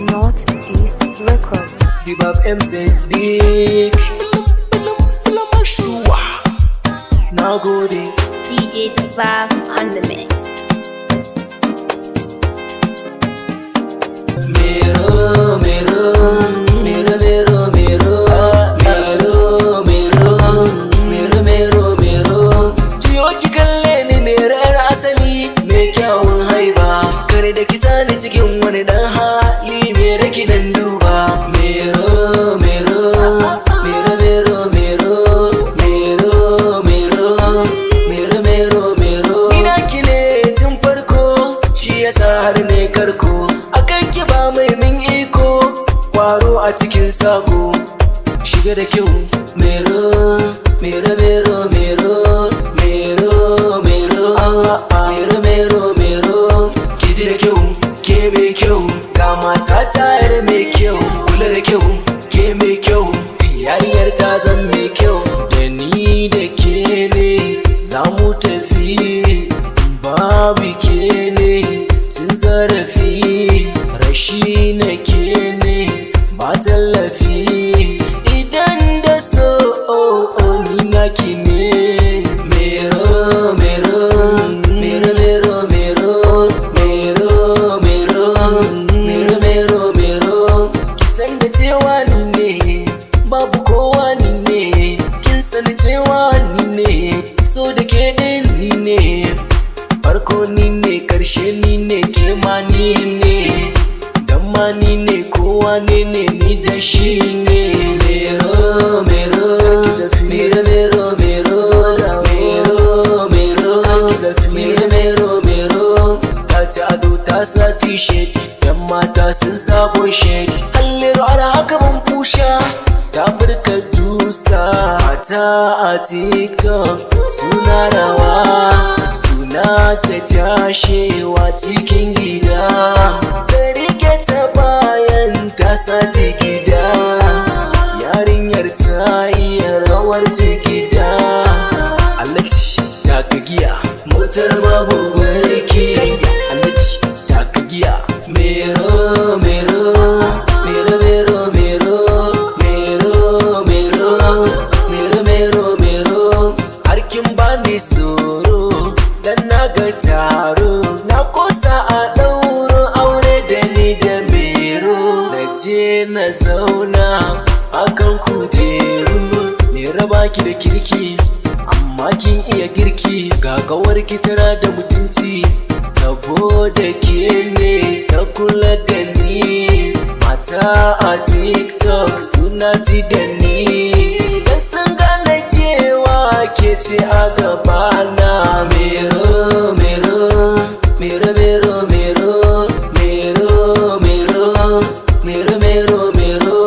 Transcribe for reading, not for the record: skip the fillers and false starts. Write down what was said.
Northeast Records. Bebop MC Dick Shua. Now go there. DJ Vav on the mix. Mero, mero, mero, mero, mero, mero, mero, mero, mero, mero. Jiyo ki kalle ni mero yar asali mai kyawun haiba. Kare da kisa ni cikin wani dan hali mero ki dan duba. Mero, mero, mero, mero, mero, mero, mero, mero, mero, mero. Ina ki ne tun farko shi yasa har ne karko. Ki ba mai min iko kwaro a cikin sako shiga da kyau mero mero mero mero mero mero mero mero mero ki ji da kyau ke mai kyau ga mata tayar mai kyau kula da kyau ke mai kyau yariyar ta zan mai kyau da ni da ke ne za mu tafi babu ke ne tun zarafi shi na ke ne ba tallafi idan da so ni na ki ne mero mero mero mero mero mero mero mero mero kisan da cewa ni ne babu kowa ni ne kin sani cewa ni ne so da ke din ni ne farko ni ne karshe ni ne ke ma ni ne ni ne kowa ne ni da shi ne mero mero mero mero mero mero mero mero mero mero ta ci ado ta sa t-shirt yan mata sun sabon shade halliru ana haka mun fusha ta furka dusa mata a tiktok suna rawa suna ta cashewa cikin gida sace gida yarinyar ta iya rawar gida alaci ta giya motar babu barki alaci ta giya mero mero mero mero mero mero mero mero mero mero harkin bani tsoro dan na ga taro na kosa a ɗauro aure da ni da je na zauna akan kujeru me raba ki da kirki amma kin iya girki gagawar ki tana da mutunci saboda ke ne ta kula da ni mata a tiktok suna ji da ni da sun gane cewa ke ce a gabana mero mero mero mero mero mero mero mero mero mero